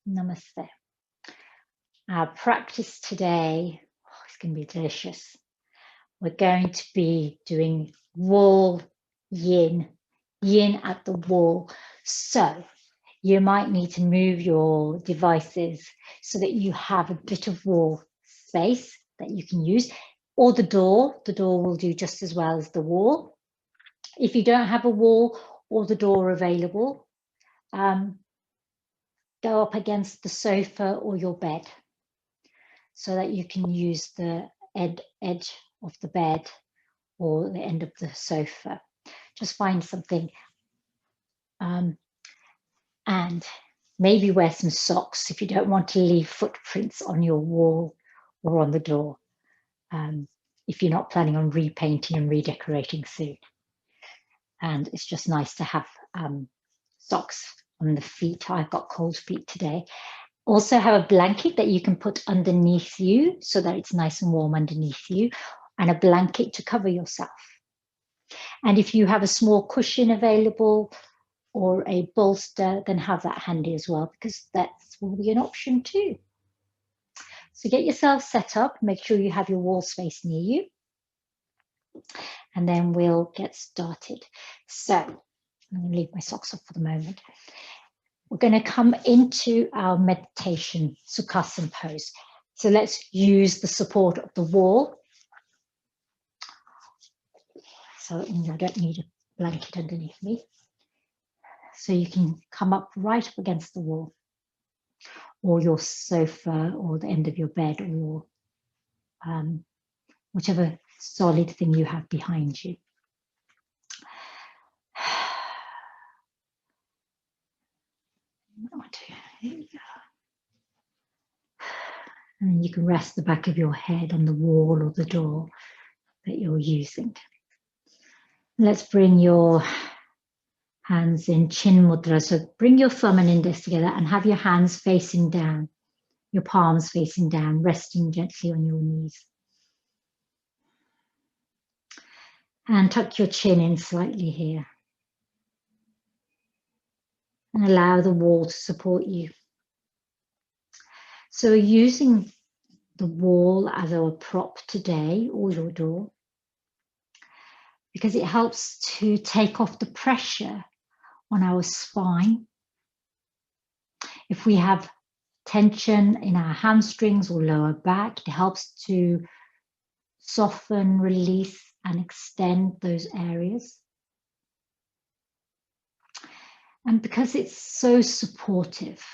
Namaste. Our practice today is going to be delicious. We're going to be doing wall yin, yin at the wall. So you might need to move your devices so that you have a bit of wall space that you can use, or the door will do just as well as the wall. If you don't have a wall or the door available, go up against the sofa or your bed so that you can use the edge of the bed or the end of the sofa. Just find something and maybe wear some socks if you don't want to leave footprints on your wall or on the door, if you're not planning on repainting and redecorating soon. And it's just nice to have socks on the feet. I've got cold feet today. Also have a blanket that you can put underneath you so that it's nice and warm underneath you, and a blanket to cover yourself. And if you have a small cushion available or a bolster, then have that handy as well, because that will be an option too. So get yourself set up, make sure you have your wall space near you, and then we'll get started. So I'm going to leave my socks off for the moment. We're going to come into our meditation Sukhasana pose. So let's use the support of the wall. So I don't need a blanket underneath me. So you can come up right up against the wall, or your sofa, or the end of your bed, or whichever solid thing you have behind you. There you go. And you can rest the back of your head on the wall or the door that you're using. Let's bring your hands in Chin Mudra. So bring your thumb and index together and have your hands facing down, your palms facing down, resting gently on your knees. And tuck your chin in slightly here. And allow the wall to support you. So using the wall as our prop today, or your door, because it helps to take off the pressure on our spine. If we have tension in our hamstrings or lower back, it helps to soften, release, and extend those areas. And because it's so supportive,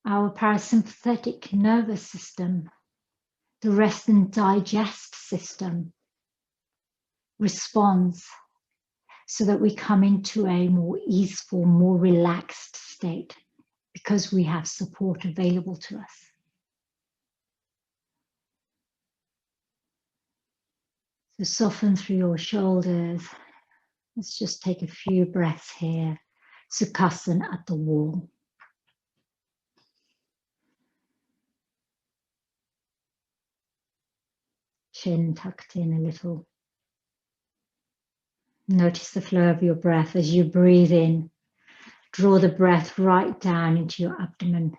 our parasympathetic nervous system, the rest and digest system, responds so that we come into a more easeful, more relaxed state because we have support available to us. So soften through your shoulders. Let's just take a few breaths here. Sukhasana at the wall. Chin tucked in a little. Notice the flow of your breath as you breathe in. Draw the breath right down into your abdomen,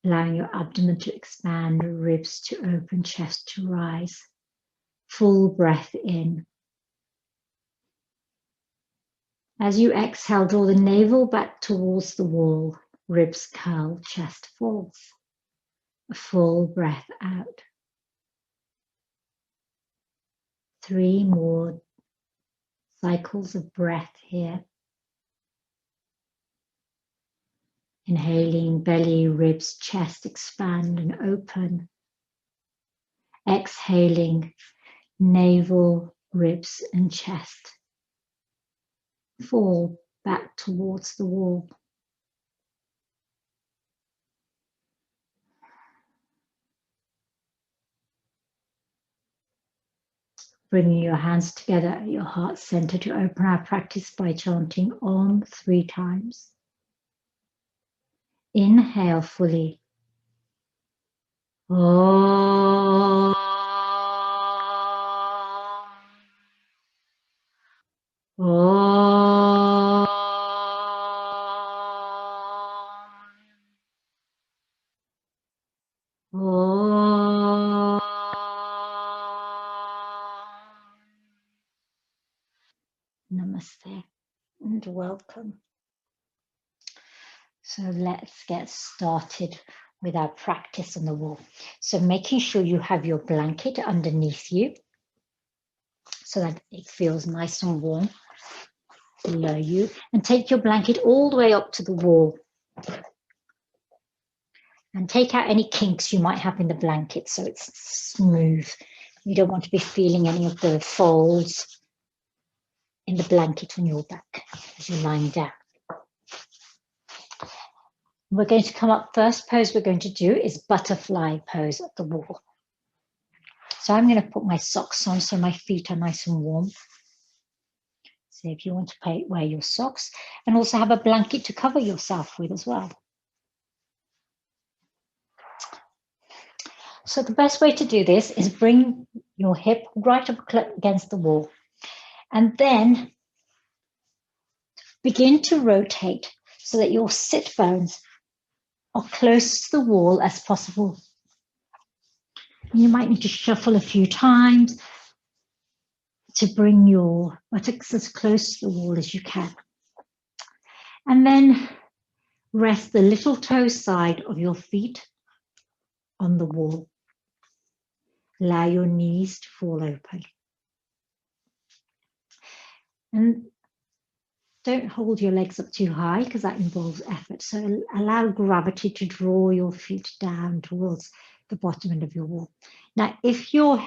allowing your abdomen to expand, ribs to open, chest to rise. Full breath in. As you exhale, draw the navel back towards the wall. Ribs curl, chest falls. A full breath out. 3 more cycles of breath here. Inhaling, belly, ribs, chest expand and open. Exhaling, navel, ribs, and chest fall back towards the wall. Bringing your hands together at your heart center to open our practice by chanting Om 3 times. Inhale fully. Om. Om. and welcome. So let's get started with our practice on the wall. So making sure you have your blanket underneath you so that it feels nice and warm below you, and take your blanket all the way up to the wall and take out any kinks you might have in the blanket so it's smooth. You don't want to be feeling any of the folds in the blanket on your back as you're lying down. We're going to come up, first pose we're going to do is butterfly pose at the wall. So I'm going to put my socks on so my feet are nice and warm. So if you want to wear your socks, and also have a blanket to cover yourself with as well. So the best way to do this is bring your hip right up against the wall and then begin to rotate so that your sit bones are close to the wall as possible. You might need to shuffle a few times to bring your buttocks as close to the wall as you can. And then rest the little toe side of your feet on the wall. Allow your knees to fall open. And don't hold your legs up too high because that involves effort. So allow gravity to draw your feet down towards the bottom end of your wall. Now, if your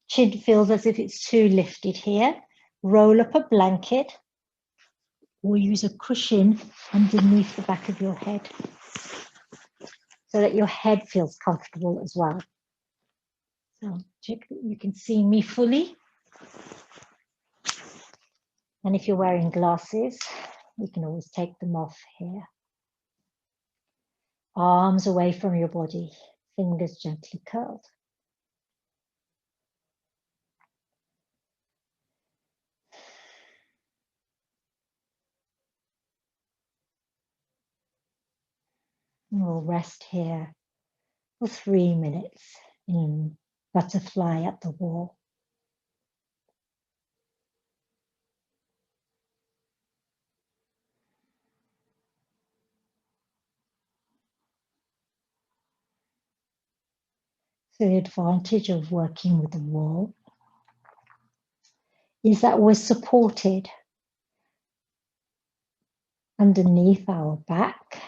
chin feels as if it's too lifted here, roll up a blanket or use a cushion underneath the back of your head so that your head feels comfortable as well. So check that you can see me fully. And if you're wearing glasses, you can always take them off here. Arms away from your body, fingers gently curled. And we'll rest here for 3 minutes in butterfly at the wall. So the advantage of working with the wall is that we're supported underneath our back.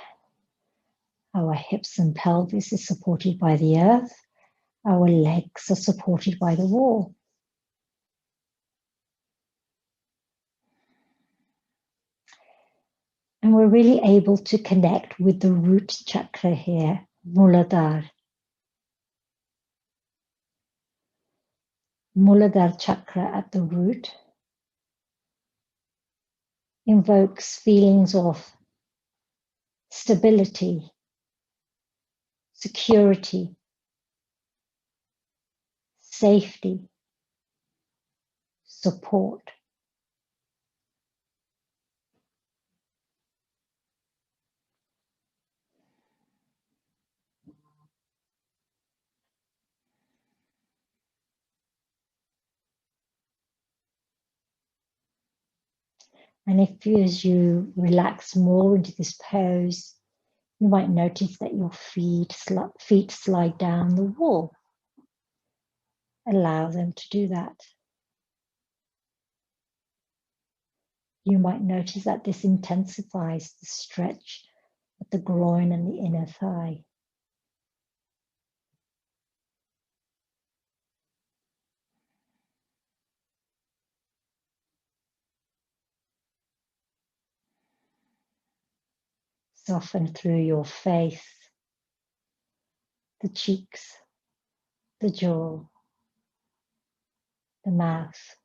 Our hips and pelvis is supported by the earth. Our legs are supported by the wall. And we're really able to connect with the root chakra here, Muladhara. Muladhara chakra at the root invokes feelings of stability, security, safety, support. And as you relax more into this pose, you might notice that your feet slide down the wall. Allow them to do that. You might notice that this intensifies the stretch at the groin and the inner thigh. Soften through your face, the cheeks, the jaw, the mouth.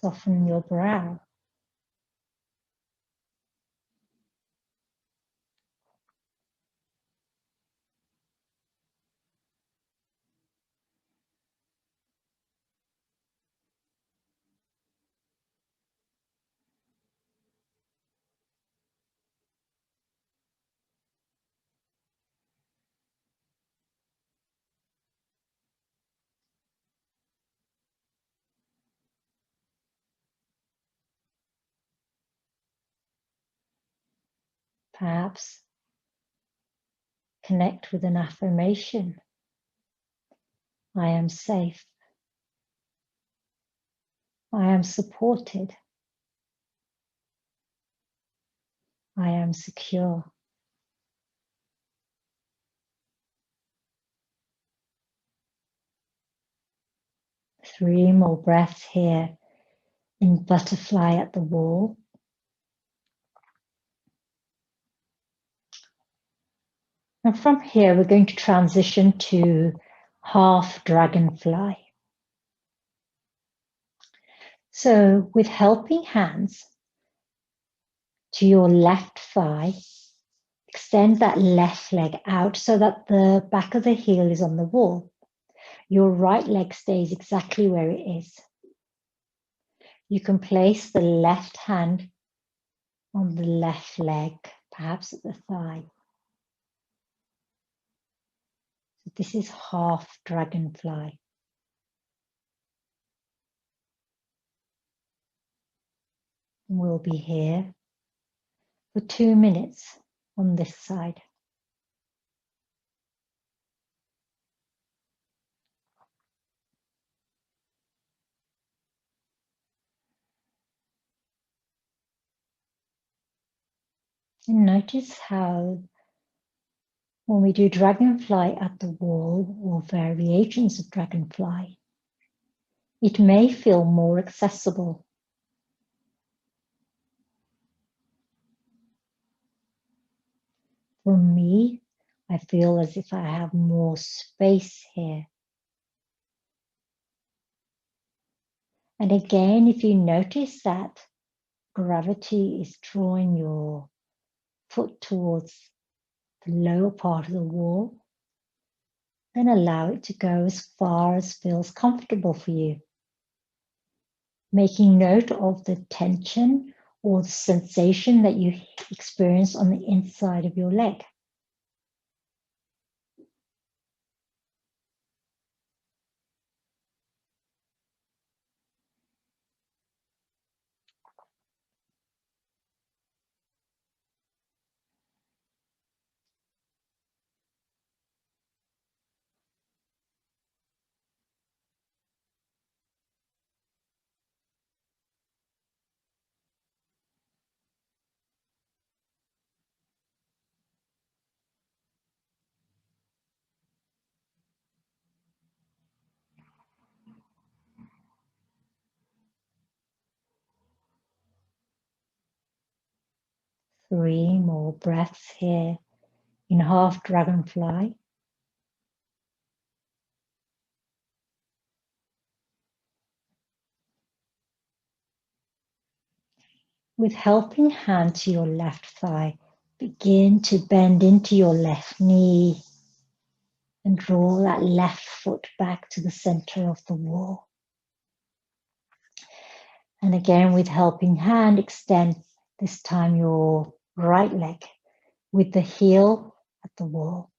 Soften your brow. Perhaps connect with an affirmation. I am safe. I am supported. I am secure. Three more breaths here in butterfly at the wall. And from here, we're going to transition to half dragonfly. So with helping hands to your left thigh, extend that left leg out so that the back of the heel is on the wall. Your right leg stays exactly where it is. You can place the left hand on the left leg, perhaps at the thigh. This is half dragonfly. We'll be here for 2 minutes on this side. And notice how when we do dragonfly at the wall or variations of dragonfly, it may feel more accessible. For me, I feel as if I have more space here. And again, if you notice that gravity is drawing your foot towards the lower part of the wall, then allow it to go as far as feels comfortable for you. Making note of the tension or the sensation that you experience on the inside of your leg. Three more breaths here in half dragonfly. With helping hand to your left thigh, begin to bend into your left knee and draw that left foot back to the center of the wall. And again, with helping hand, extend this time your right leg with the heel at the wall.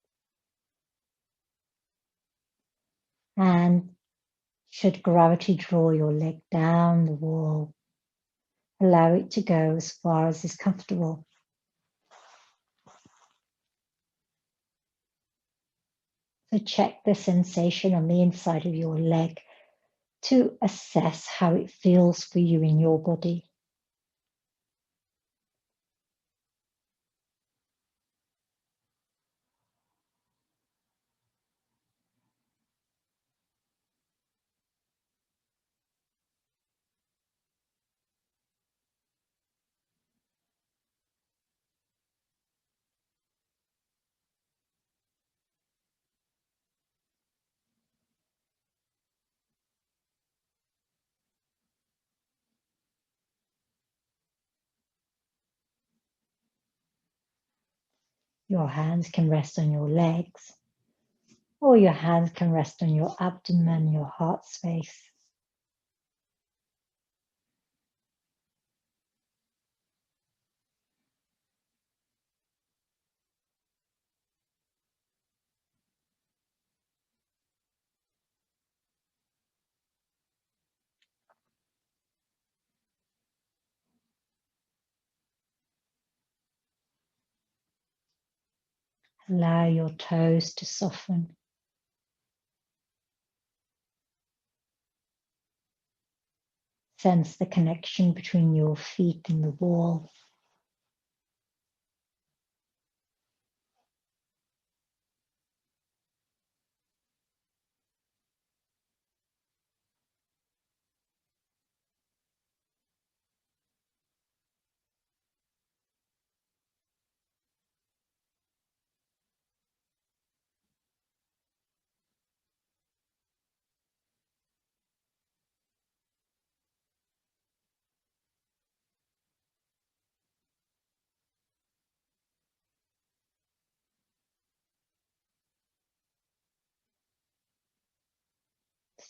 And should gravity draw your leg down the wall, allow it to go as far as is comfortable. So check the sensation on the inside of your leg to assess how it feels for you in your body. Your hands can rest on your legs, or your hands can rest on your abdomen, your heart space. Allow your toes to soften. Sense the connection between your feet and the wall.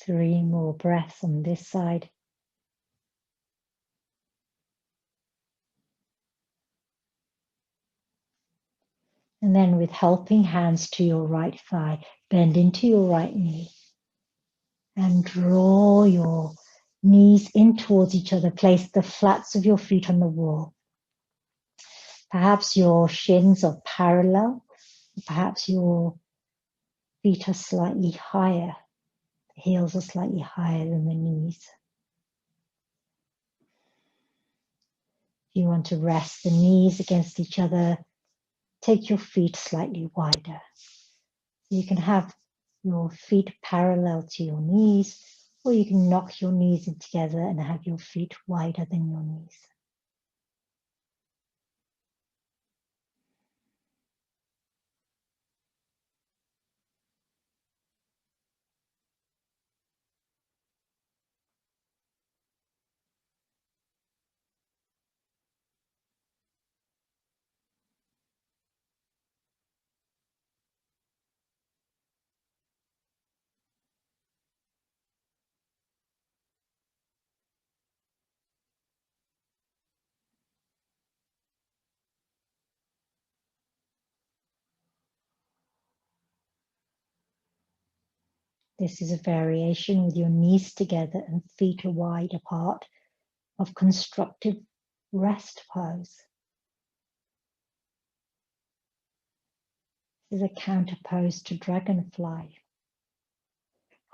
Three more breaths on this side. And then with helping hands to your right thigh, bend into your right knee and draw your knees in towards each other. Place the flats of your feet on the wall. Perhaps your shins are parallel. Perhaps your feet are slightly higher. The heels are slightly higher than the knees. If you want to rest the knees against each other, take your feet slightly wider. You can have your feet parallel to your knees, or you can knock your knees in together and have your feet wider than your knees. This is a variation with your knees together and feet wide apart of constructive rest pose. This is a counter pose to dragonfly,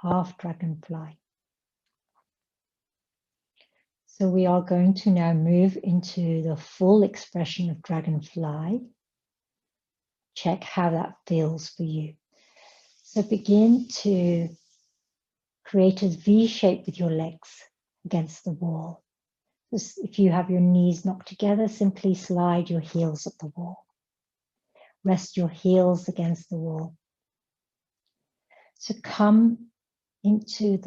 half dragonfly. So we are going to now move into the full expression of dragonfly. Check how that feels for you. So begin to create a V shape with your legs against the wall. Just if you have your knees knocked together, simply slide your heels at the wall. Rest your heels against the wall. So come into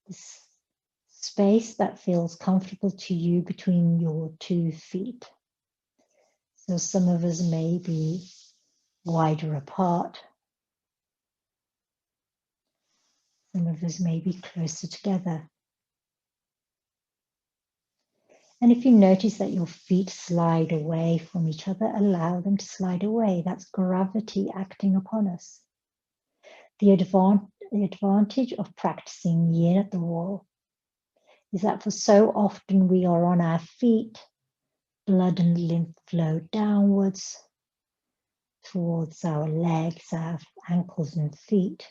this space that feels comfortable to you between your 2 feet. So some of us may be wider apart. Some of us may be closer together. And if you notice that your feet slide away from each other, allow them to slide away. That's gravity acting upon us. The advantage of practicing yin at the wall is that for so often we are on our feet, blood and lymph flow downwards towards our legs, our ankles and feet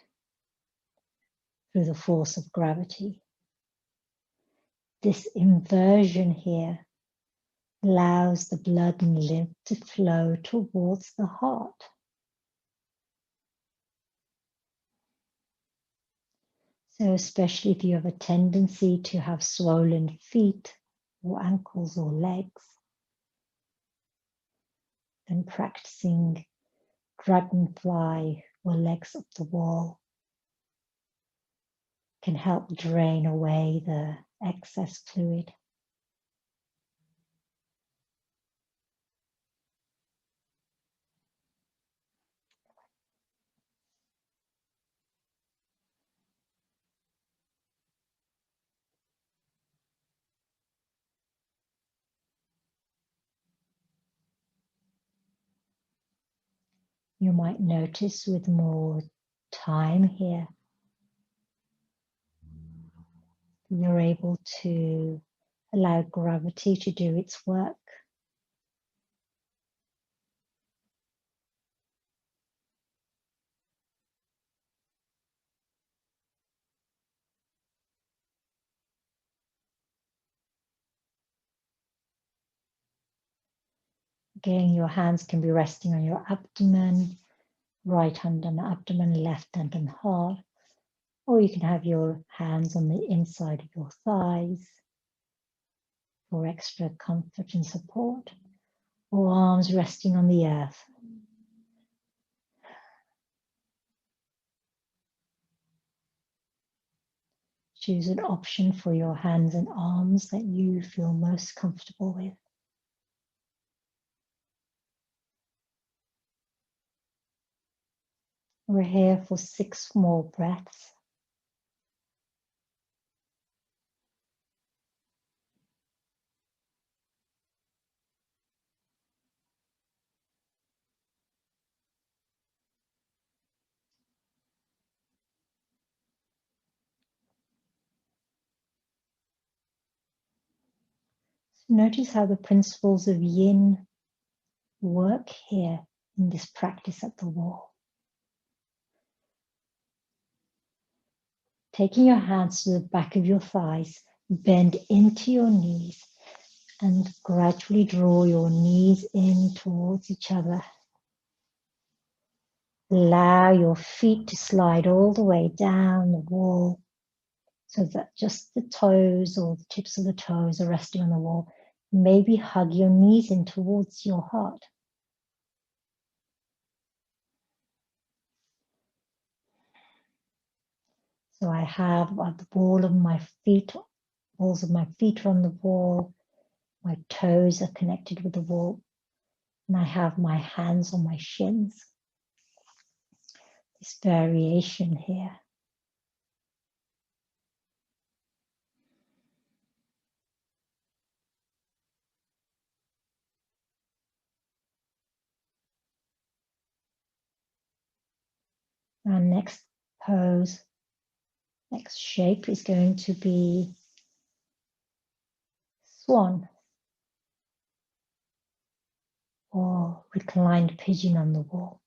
through the force of gravity. This inversion here allows the blood and lymph to flow towards the heart. So especially if you have a tendency to have swollen feet or ankles or legs, then practicing dragonfly or legs up the wall can help drain away the excess fluid. You might notice with more time here, you're able to allow gravity to do its work. Again, your hands can be resting on your abdomen, right hand on the abdomen, left hand on heart, or you can have your hands on the inside of your thighs for extra comfort and support, or arms resting on the earth. Choose an option for your hands and arms that you feel most comfortable with. We're here for 6 more breaths. So notice how the principles of yin work here in this practice at the wall. Taking your hands to the back of your thighs, bend into your knees and gradually draw your knees in towards each other. Allow your feet to slide all the way down the wall so that just the toes or the tips of the toes are resting on the wall. Maybe hug your knees in towards your heart. So I have the balls of my feet are on the wall, my toes are connected with the wall, and I have my hands on my shins. This variation here. Our next pose, next shape is going to be swan or reclined pigeon on the wall.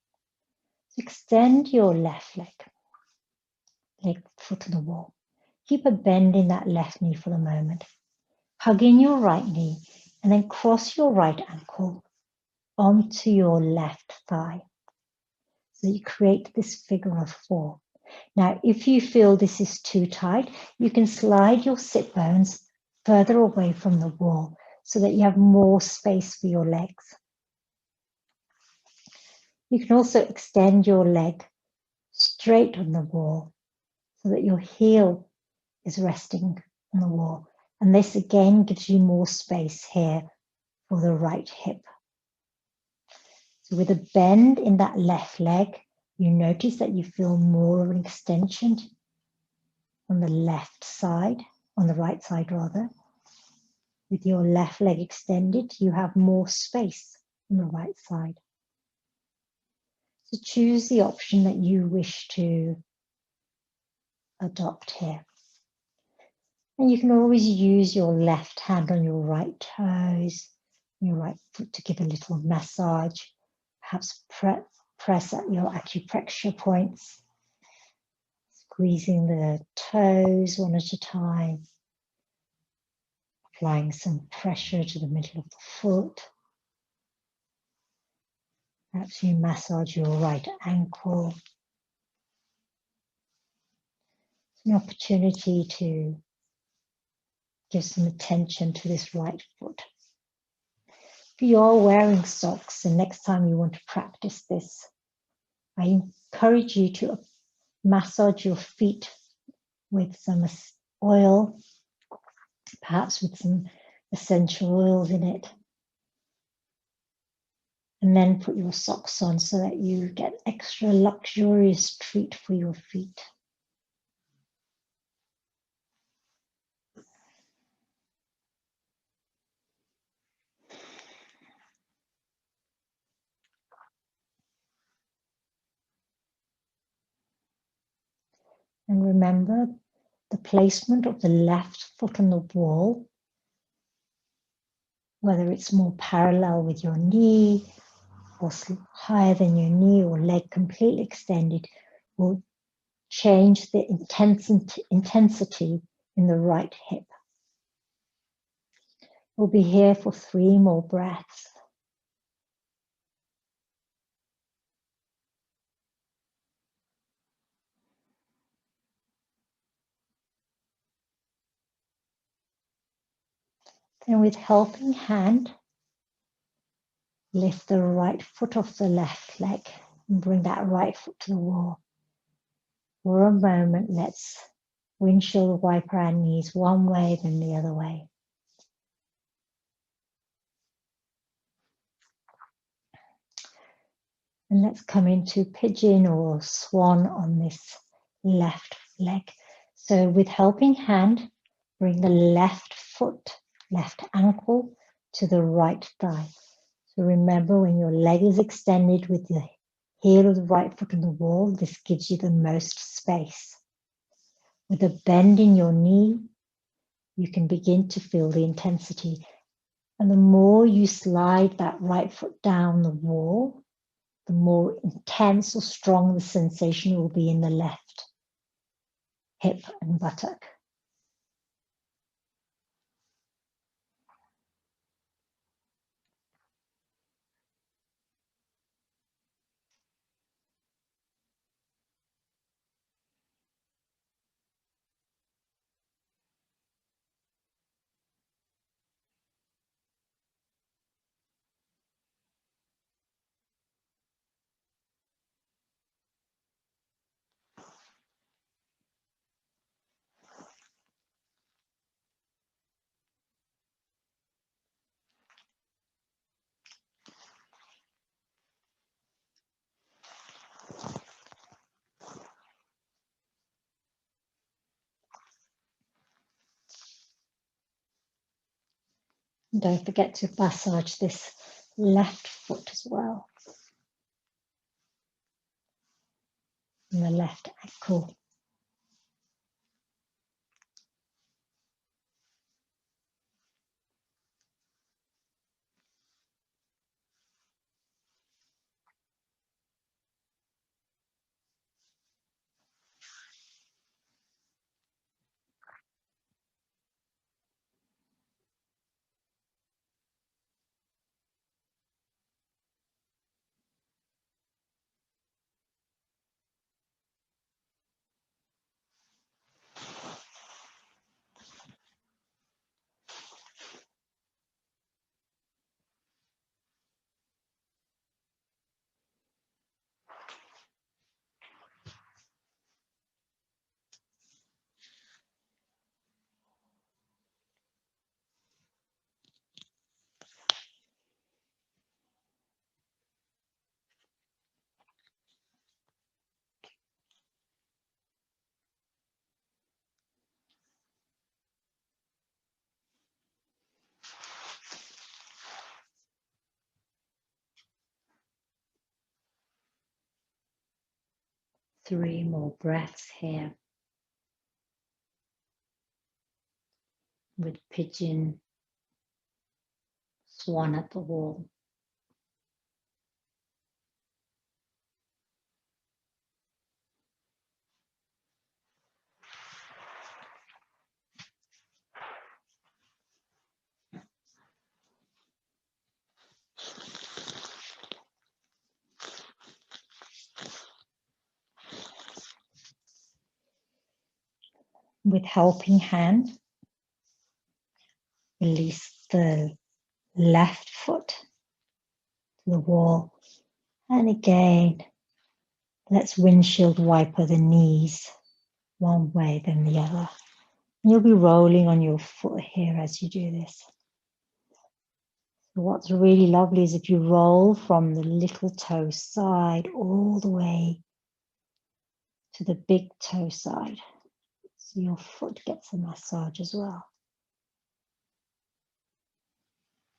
So extend your left leg foot on the wall. Keep a bend in that left knee for the moment. Hug in your right knee and then cross your right ankle onto your left thigh. So you create this figure of 4. Now, if you feel this is too tight, you can slide your sit bones further away from the wall so that you have more space for your legs. You can also extend your leg straight on the wall so that your heel is resting on the wall. And this again gives you more space here for the right hip. So with a bend in that left leg, you notice that you feel more of an extension on the left side, on the right side rather. With your left leg extended, you have more space on the right side. So choose the option that you wish to adopt here. And you can always use your left hand on your right toes, your right foot to give a little massage, perhaps press at your acupressure points, squeezing the toes one at a time, applying some pressure to the middle of the foot. Perhaps you massage your right ankle. It's an opportunity to give some attention to this right foot. If you are wearing socks, and next time you want to practice this, I encourage you to massage your feet with some oil, perhaps with some essential oils in it, and then put your socks on so that you get extra luxurious treat for your feet. And remember the placement of the left foot on the wall, whether it's more parallel with your knee or higher than your knee or leg completely extended, will change the intensity in the right hip. We'll be here for 3 more breaths. Then with helping hand, lift the right foot off the left leg and bring that right foot to the wall. For a moment, let's windshield wiper our knees one way, then the other way. And let's come into pigeon or swan on this left leg. So with helping hand, bring the left foot, left ankle to the right thigh. So remember, when your leg is extended with the heel of the right foot on the wall, this gives you the most space. With a bend in your knee, you can begin to feel the intensity. And the more you slide that right foot down the wall, the more intense or strong the sensation will be in the left hip and buttock. And don't forget to massage this left foot as well, and the left ankle. Three more breaths here with pigeon, swan at the wall. With helping hand, release the left foot to the wall. And again, let's windshield wiper the knees one way, then the other. You'll be rolling on your foot here as you do this. So what's really lovely is if you roll from the little toe side all the way to the big toe side. So your foot gets a massage as well.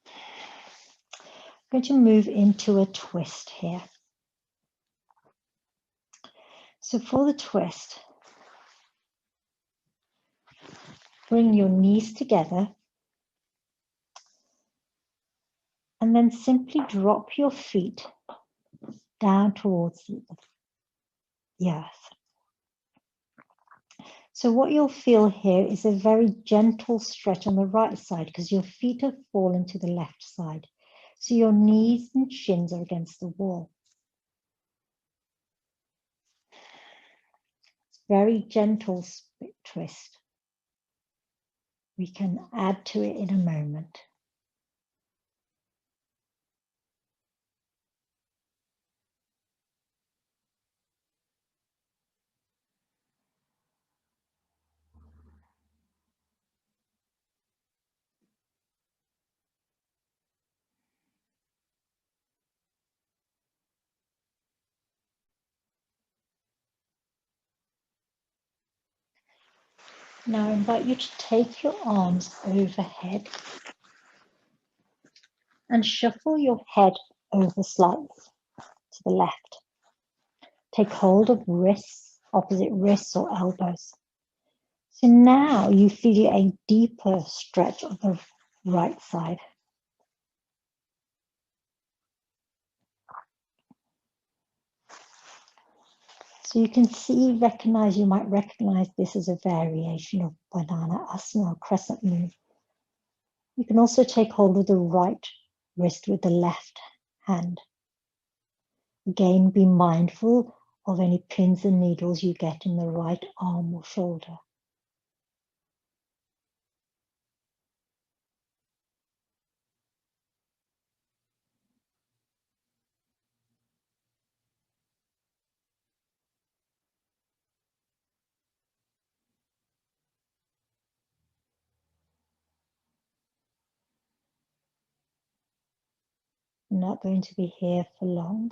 I'm going to move into a twist here. So for the twist, bring your knees together and then simply drop your feet down towards the earth. So what you'll feel here is a very gentle stretch on the right side because your feet have fallen to the left side. So your knees and shins are against the wall. It's very gentle twist. We can add to it in a moment. Now I invite you to take your arms overhead and shuffle your head over slightly to the left. Take hold of wrists, opposite wrists or elbows. So now you feel a deeper stretch on the right side. So you can see, you might recognize this as a variation of banana asana or crescent moon. You can also take hold of the right wrist with the left hand. Again, be mindful of any pins and needles you get in the right arm or shoulder. I'm not going to be here for long.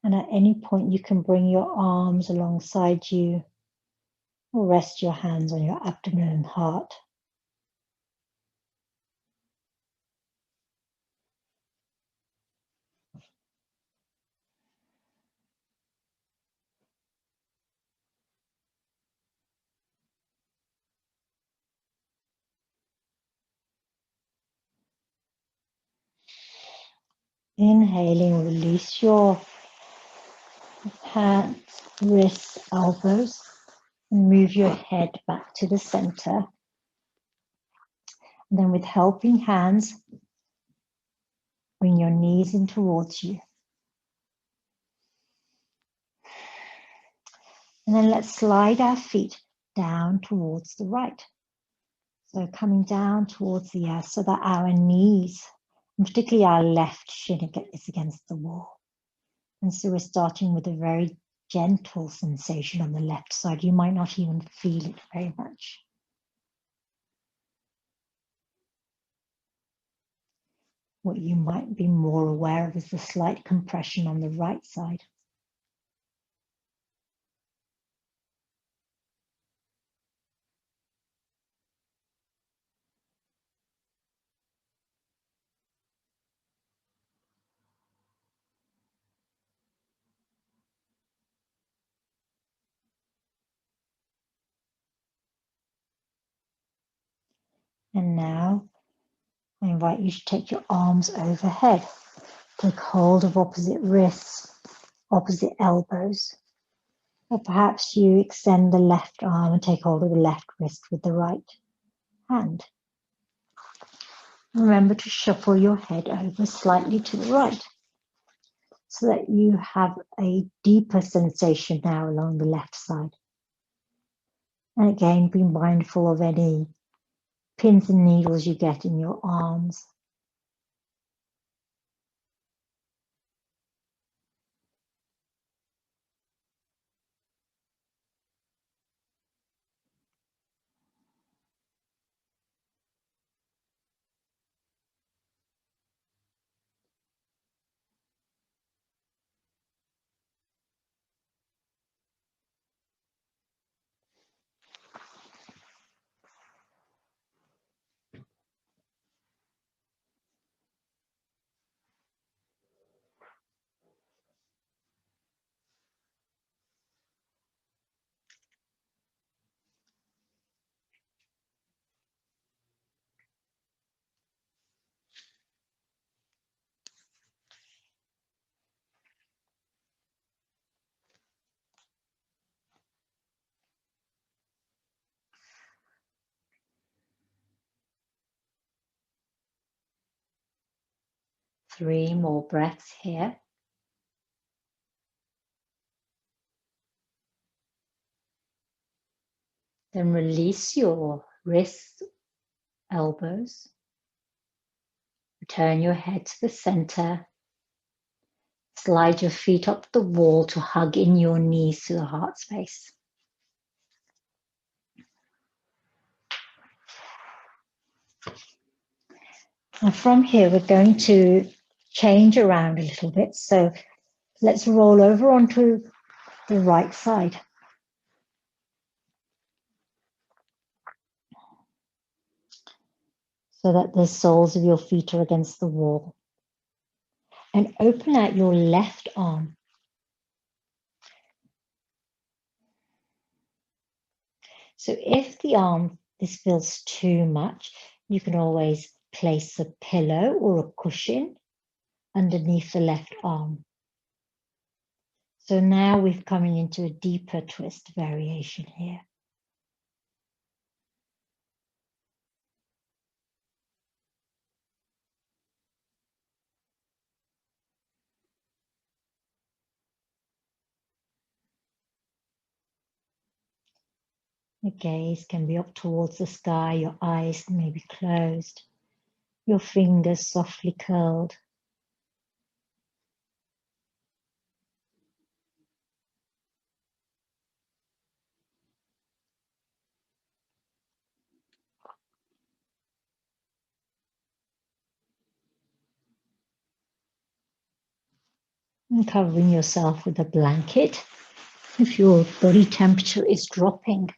And at any point, you can bring your arms alongside you or rest your hands on your abdomen and heart. Inhaling, release your hands, wrists, elbows, and move your head back to the center. And then with helping hands, bring your knees in towards you. And then let's slide our feet down towards the right. So coming down towards the earth so that our knees, and particularly our left shin, is against the wall. And so we're starting with a very gentle sensation on the left side. You might not even feel it very much. What you might be more aware of is the slight compression on the right side. And now I invite you to take your arms overhead. Take hold of opposite wrists, opposite elbows. Or perhaps you extend the left arm and take hold of the left wrist with the right hand. Remember to shuffle your head over slightly to the right so that you have a deeper sensation now along the left side. And again, be mindful of any pins and needles you get in your arms. Three more breaths here. Then release your wrists, elbows. Turn your head to the center. Slide your feet up the wall to hug in your knees to the heart space. And from here, we're going to change around a little bit. So let's roll over onto the right side. So that the soles of your feet are against the wall. And open out your left arm. So if this feels too much, you can always place a pillow or a cushion underneath the left arm. So now we're coming into a deeper twist variation here. The gaze can be up towards the sky, your eyes may be closed, your fingers softly curled. And covering yourself with a blanket if your body temperature is dropping.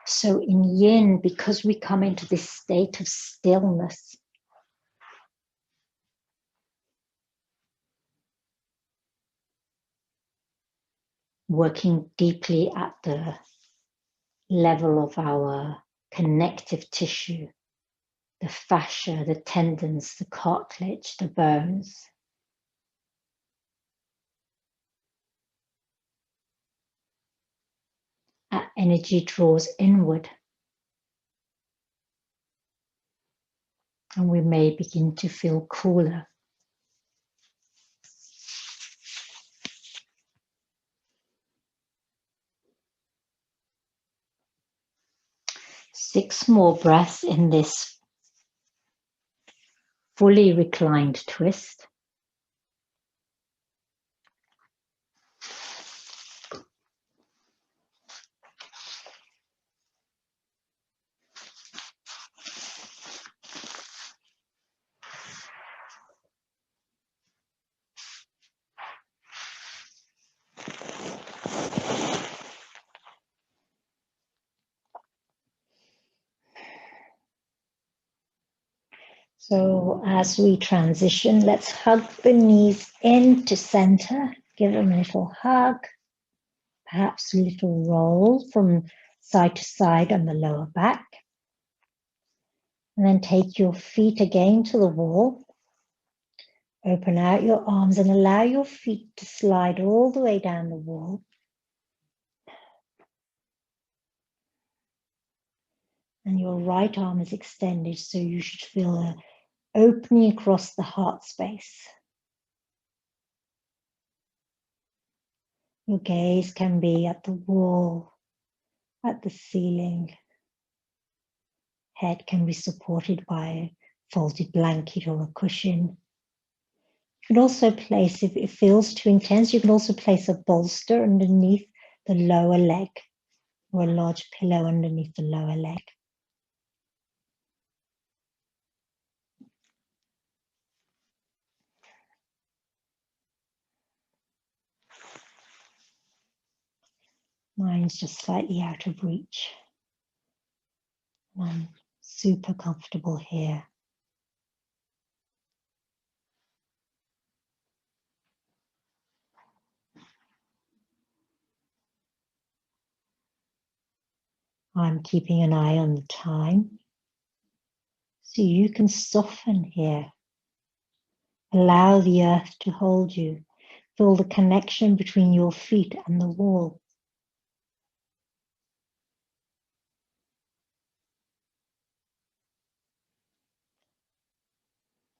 So in yin, because we come into this state of stillness, working deeply at the level of our connective tissue, the fascia, the tendons, the cartilage, the bones. Our energy draws inward. And we may begin to feel cooler. Six more breaths in this fully reclined twist. So as we transition, let's hug the knees into center. Give them a little hug, perhaps a little roll from side to side on the lower back. And then take your feet again to the wall. Open out your arms and allow your feet to slide all the way down the wall. And your right arm is extended, so you should feel an opening across the heart space. Your gaze can be at the wall, at the ceiling. Head can be supported by a folded blanket or a cushion. You can also place, if it feels too intense, you can also place a bolster underneath the lower leg or a large pillow underneath the lower leg. Mine's just slightly out of reach. I'm super comfortable here. I'm keeping an eye on the time, so you can soften here. Allow the earth to hold you. Feel the connection between your feet and the wall.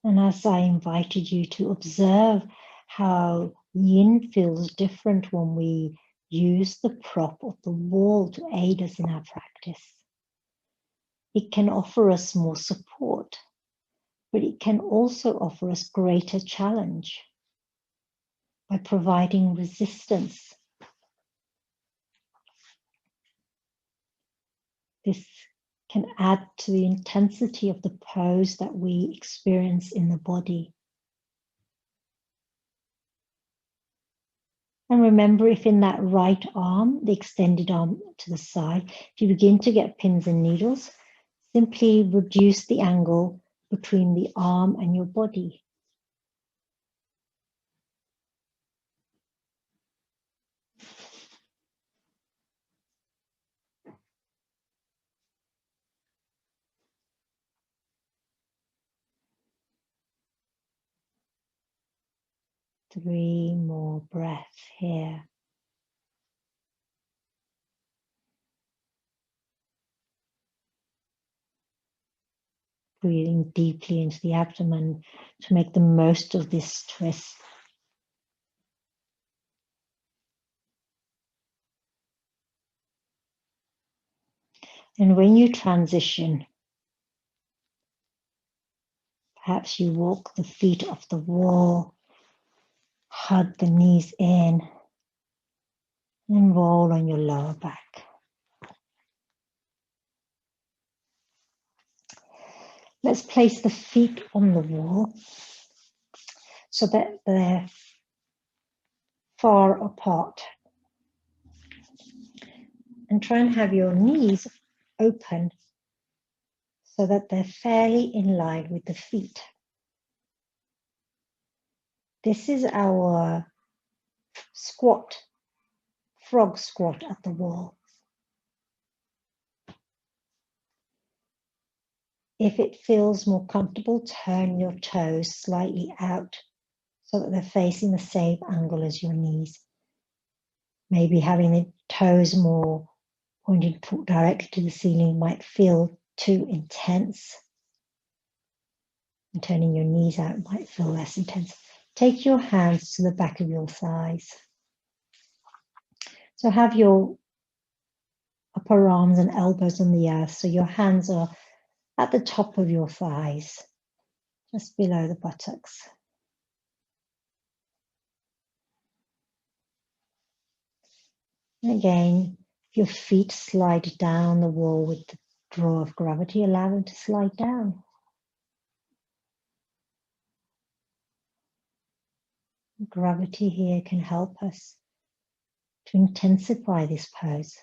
And as I invited you to observe how yin feels different when we use the prop of the wall to aid us in our practice. It can offer us more support, but it can also offer us greater challenge by providing resistance. This can add to the intensity of the pose that we experience in the body. And remember, if in that right arm, the extended arm to the side, if you begin to get pins and needles, simply reduce the angle between the arm and your body. Three more breaths here. Breathing deeply into the abdomen to make the most of this twist. And when you transition, perhaps you walk the feet off the wall, hug the knees in, and roll on your lower back. Let's place the feet on the wall so that they're far apart. And try and have your knees open so that they're fairly in line with the feet. This is our squat, frog squat at the wall. If it feels more comfortable, turn your toes slightly out so that they're facing the same angle as your knees. Maybe having the toes more pointed directly to the ceiling might feel too intense. And turning your knees out might feel less intense. Take your hands to the back of your thighs. So have your upper arms and elbows on the earth, so your hands are at the top of your thighs, just below the buttocks. And again, your feet slide down the wall with the draw of gravity, allow them to slide down. Gravity here can help us to intensify this pose.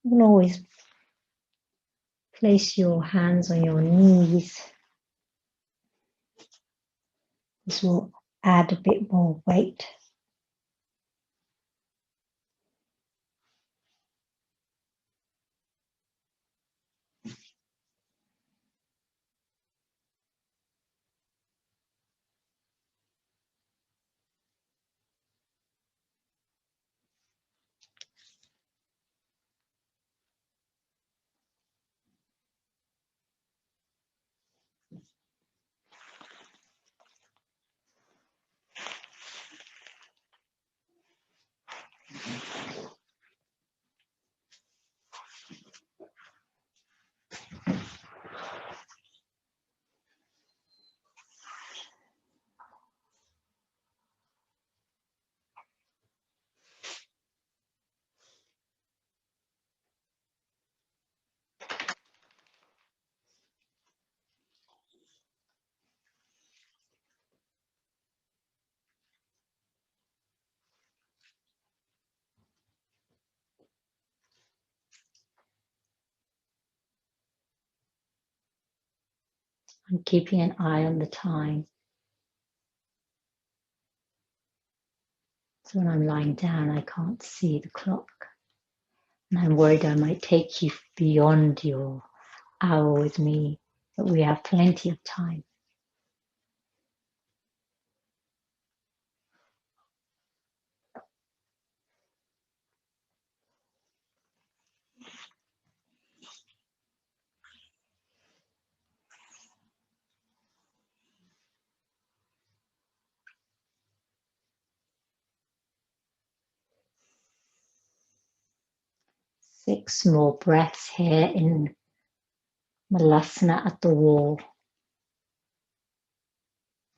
You can always place your hands on your knees. This will add a bit more weight. I'm keeping an eye on the time. So when I'm lying down, I can't see the clock. And I'm worried I might take you beyond your hour with me, but we have plenty of time. 6 more breaths here in Malasana at the wall.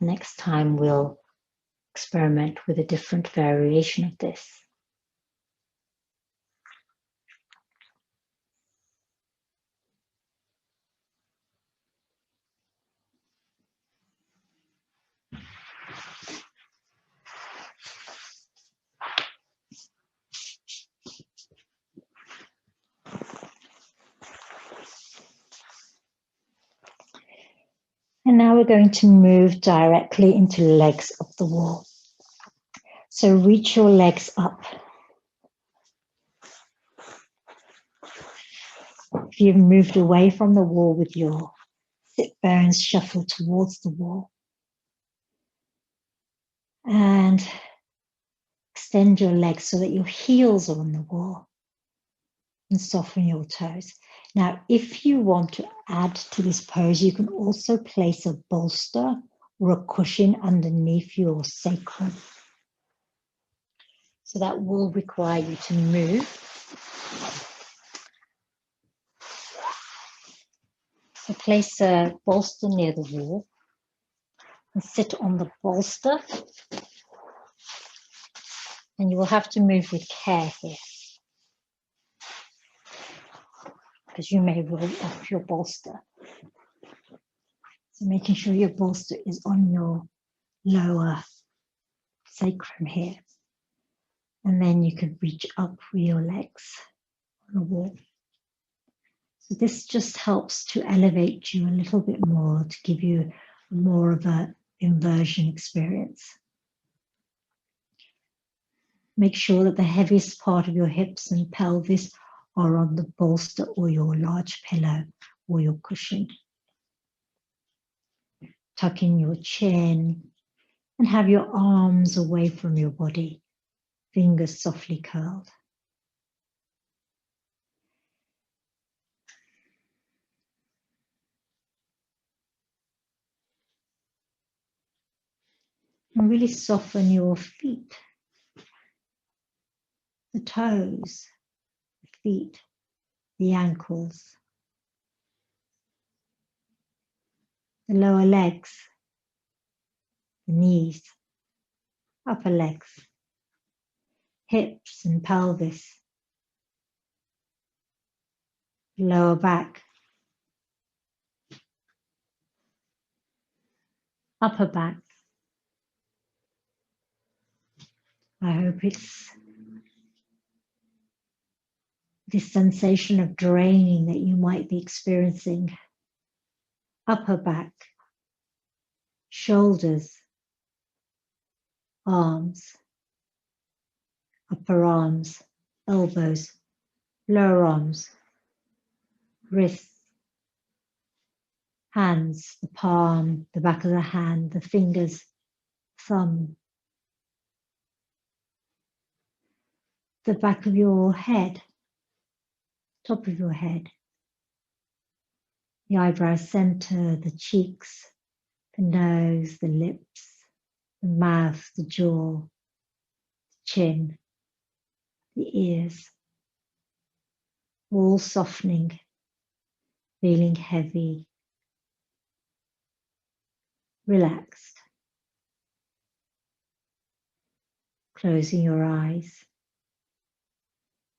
Next time we'll experiment with a different variation of this. And now we're going to move directly into legs of the wall. So reach your legs up. If you've moved away from the wall with your sit bones, shuffle towards the wall. And extend your legs so that your heels are on the wall. And soften your toes. Now, if you want to add to this pose, you can also place a bolster or a cushion underneath your sacrum. So that will require you to move. So place a bolster near the wall and sit on the bolster. And you will have to move with care here, because you may roll off your bolster. So making sure your bolster is on your lower sacrum here. And then you can reach up with your legs on the wall. So this just helps to elevate you a little bit more, to give you more of an inversion experience. Make sure that the heaviest part of your hips and pelvis are on the bolster or your large pillow or your cushion. Tuck in your chin and have your arms away from your body, fingers softly curled. And really soften your feet, the toes, the feet, the ankles, the lower legs, the knees, upper legs, hips and pelvis, lower back, upper back. I hope it's this sensation of draining that you might be experiencing. Upper back, shoulders, arms, upper arms, elbows, lower arms, wrists, hands, the palm, the back of the hand, the fingers, thumb, the back of your head, top of your head, the eyebrow center, the cheeks, the nose, the lips, the mouth, the jaw, the chin, the ears, all softening, feeling heavy, relaxed. Closing your eyes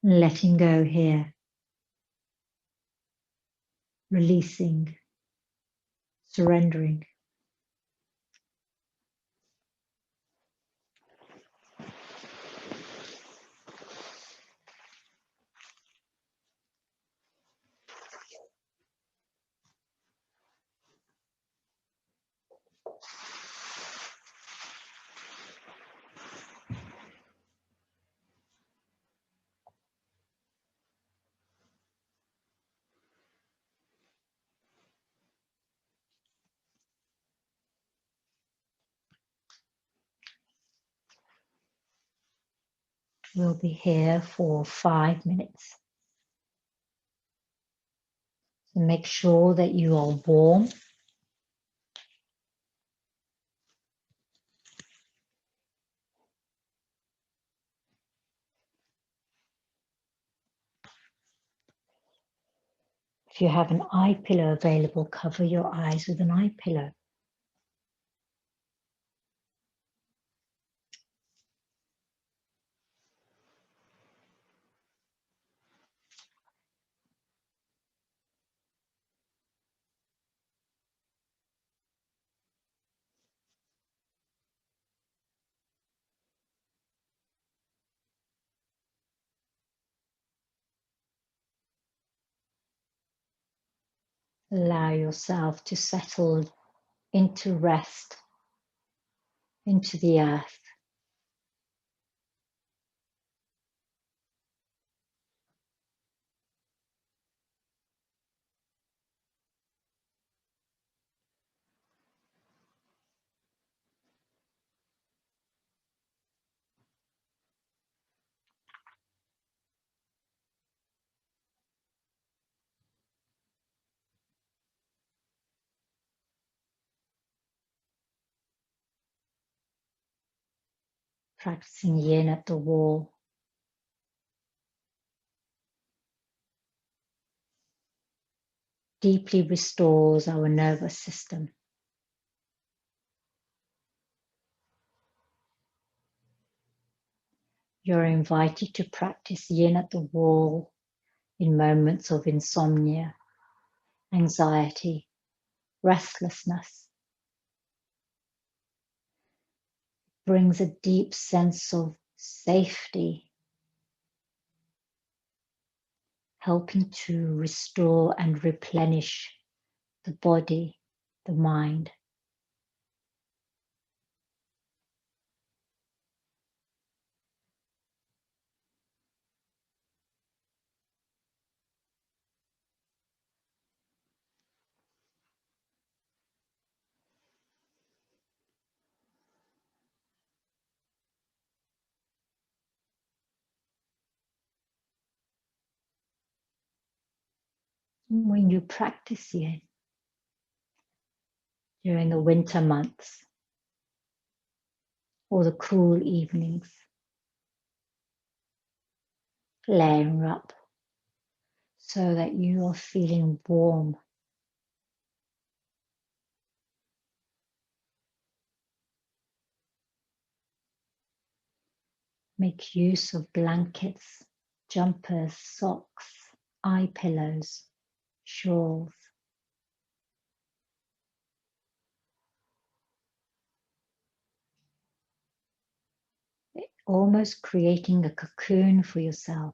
and letting go here, releasing, surrendering. We'll be here for 5 minutes. So make sure that you are warm. If you have an eye pillow available, cover your eyes with an eye pillow. Allow yourself to settle into rest, into the earth. Practicing yin at the wall. Deeply restores our nervous system. You're invited to practice yin at the wall in moments of insomnia, anxiety, restlessness. Brings a deep sense of safety, helping to restore and replenish the body, the mind. When you practice yin during the winter months or the cool evenings, layering up so that you are feeling warm. Make use of blankets, jumpers, socks, eye pillows, shawls. Almost creating a cocoon for yourself,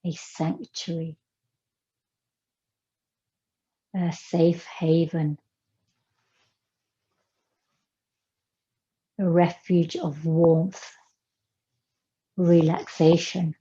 a sanctuary, a safe haven, a refuge of warmth, relaxation.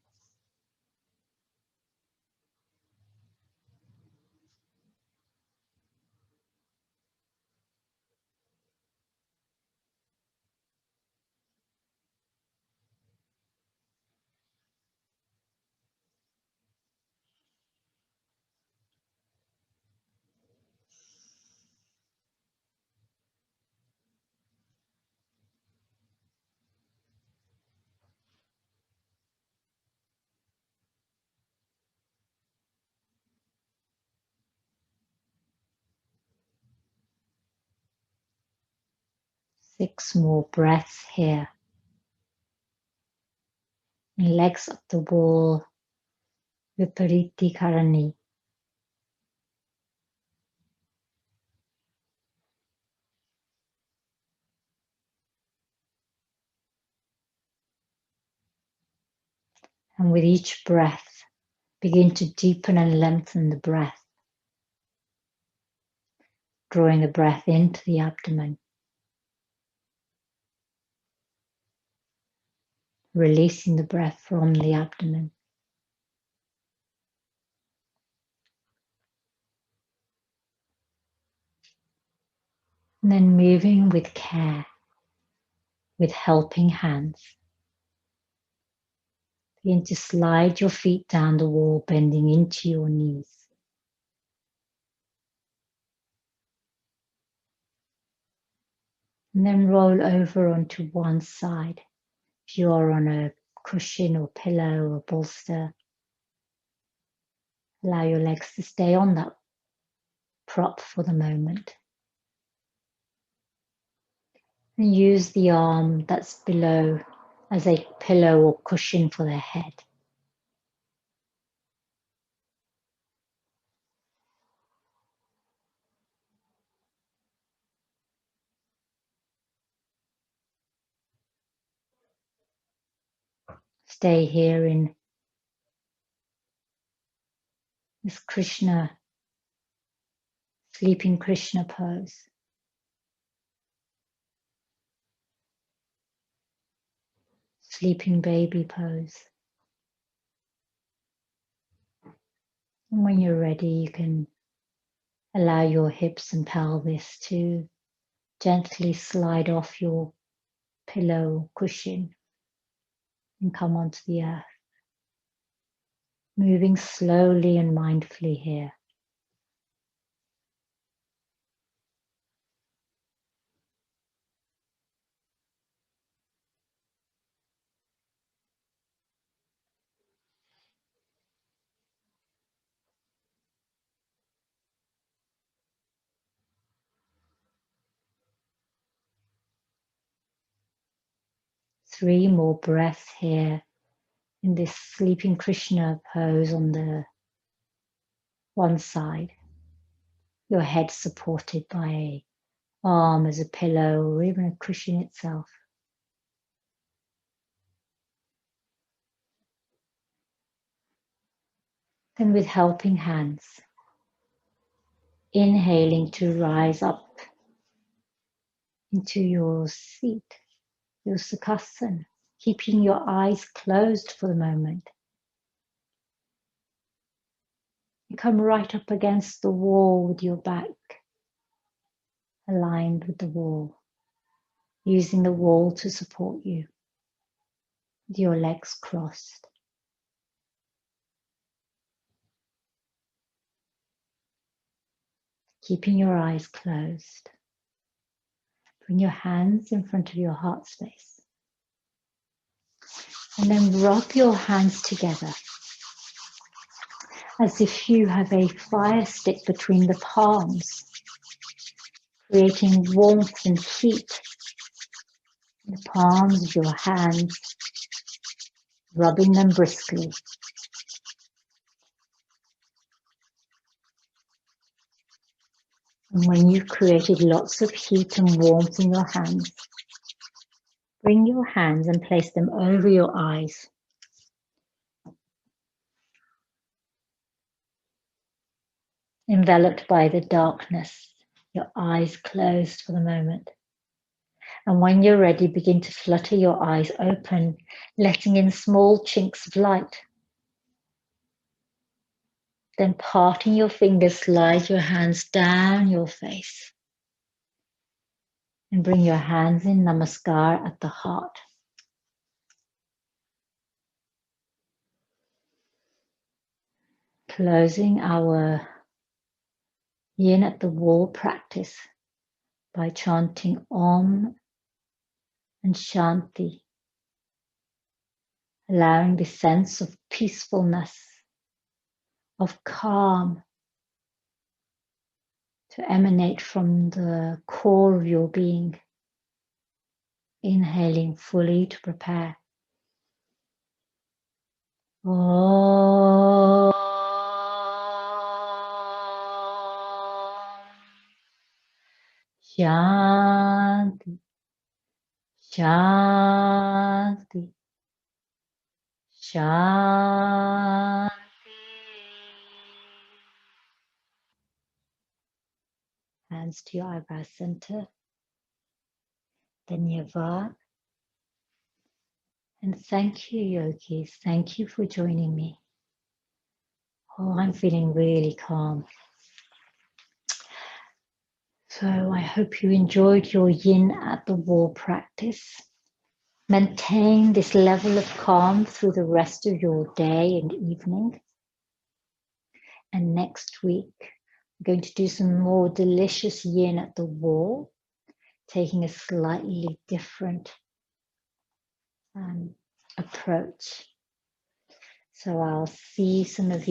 Six more breaths here. Legs up the wall, vipariti karani. And with each breath, begin to deepen and lengthen the breath, drawing the breath into the abdomen, releasing the breath from the abdomen. And then moving with care, with helping hands. Begin to slide your feet down the wall, bending into your knees. And then roll over onto one side. If you are on a cushion or pillow or bolster, Allow your legs to stay on that prop for the moment. And use the arm that's below as a pillow or cushion for their head. Stay here in this Krishna, sleeping Krishna pose. Sleeping baby pose. And when you're ready, you can allow your hips and pelvis to gently slide off your pillow cushion and come onto the earth. Moving slowly and mindfully here. Three more breaths here in this sleeping Krishna pose on the one side. Your head supported by an arm as a pillow or even a cushion itself. Then with helping hands, inhaling to rise up into your seat, your sukhasana, keeping your eyes closed for the moment. You come right up against the wall with your back aligned with the wall, using the wall to support you, with your legs crossed. Keeping your eyes closed. Bring your hands in front of your heart space. And then rub your hands together as if you have a fire stick between the palms, creating warmth and heat in the palms of your hands, rubbing them briskly. And when you've created lots of heat and warmth in your hands, bring your hands and place them over your eyes. Enveloped by the darkness, your eyes closed for the moment. And when you're ready, begin to flutter your eyes open, letting in small chinks of light. Then parting your fingers, slide your hands down your face. And bring your hands in namaskar at the heart. Closing our yin at the wall practice by chanting Om and Shanti, allowing the sense of peacefulness, of calm to emanate from the core of your being. Inhaling fully to prepare. Om Shanti, Shanti, Shanti. Hands to your eyebrow center. Dhanyavad. And thank you, yogis. Thank you for joining me. Oh, I'm feeling really calm. So I hope you enjoyed your yin at the wall practice. Maintain this level of calm through the rest of your day and evening. And next week, we're going to do some more delicious yin at the wall, taking a slightly different approach. So I'll see some of you